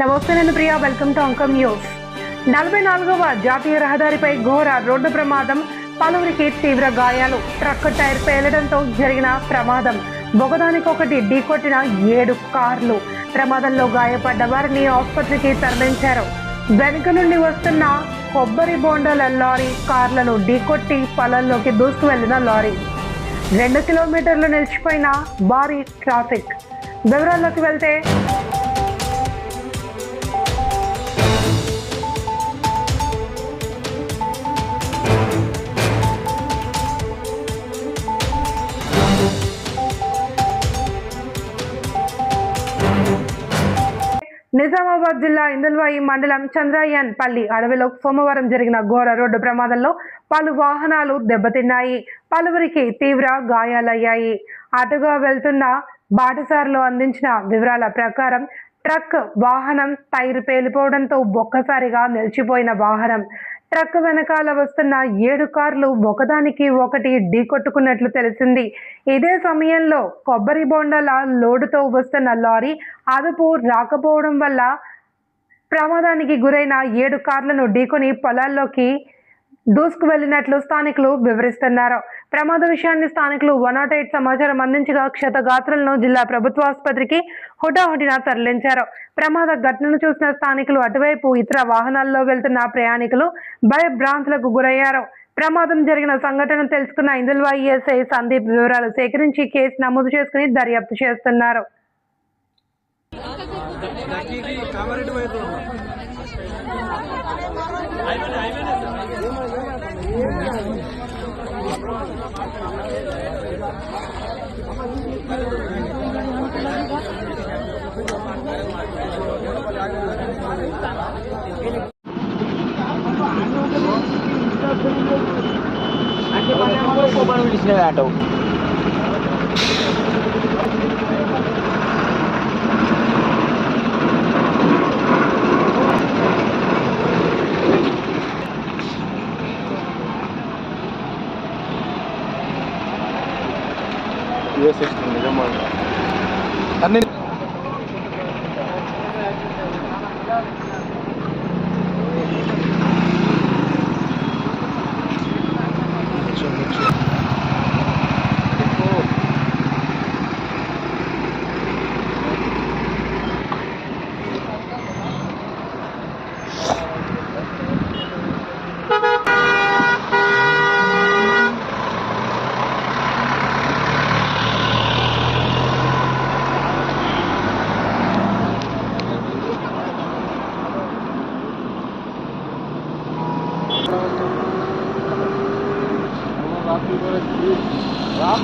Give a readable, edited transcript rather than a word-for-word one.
నమస్తే, నేను Priya. Welcome to Ankam news. 44వ జాతీయ రహదారిపై ఘోర రోడ్డు ప్రమాదం, పలువురికి తీవ్ర గాయాలు. ట్రక్ టైర్ పేలడంతో జరిగిన ప్రమాదం. ఒకదానికొకటి ఢీకొట్టిన 7 కార్లు. ప్రమాదంలో గాయపడ్డ వారిని ఆసుపత్రికి తరలించారు. వెనుక నుండి వస్తున్న కొబ్బరి బోండాల లారీ కార్లను ఢీకొట్టి పొలంలోకి దూసుకు వెళ్లిన లారీ. 2 కిలోమీటర్లు నిలిచిపోయిన భారీ ట్రాఫిక్. వివరాల్లోకి వెళ్తే నిజామాబాద్ జిల్లా ఇందుల్వాయి మండలం చంద్రయ్యన్ పల్లి అడవిలో సోమవారం జరిగిన ఘోర రోడ్డు ప్రమాదంలో పలు వాహనాలు దెబ్బతిన్నాయి. పలువురికి తీవ్ర గాయాలయ్యాయి. అటుగా వెళ్తున్న బాటసారులు అందించిన వివరాల ప్రకారం ట్రక్ వాహనం టైర్ పేలిపోవడంతో ఒక్కసారిగా నిలిచిపోయిన వాహనం. ట్రక్ వెనకాల వస్తున్న 7 కార్లు ఒకదానికి ఒకటి ఢీకొట్టుకున్నట్లు తెలిసింది. ఇదే సమయంలో కొబ్బరి బొండాల లోడుతో వస్తున్న లారీ అదుపు రాకపోవడం వల్ల ప్రమాదానికి గురైన 7 కార్లను ఢీకొని పొలాల్లోకి దూసుకు వెళ్లినట్లు స్థానికులు వివరిస్తున్నారు. ప్రమాద విషయాన్ని స్థానికులు 108 సమాచారం అందించగా క్షతగాత్రులను జిల్లా ప్రభుత్వ ఆసుపత్రికి హుటాహుటిన తరలించారు. ప్రమాద ఘటనను చూసిన స్థానికులు అటువైపు ఇతర వాహనాల్లో వెళ్తున్న ప్రయాణికులు భయభ్రాంతులకు గురయ్యారు. ప్రమాదం జరిగిన సంఘటన తెలుసుకున్న ఇందుల్వాయి ఎస్ఐ సందీప్ వివరాలు సేకరించి కేసు నమోదు చేసుకుని దర్యాప్తు చేస్తున్నారు. ఆటో అన్ని रात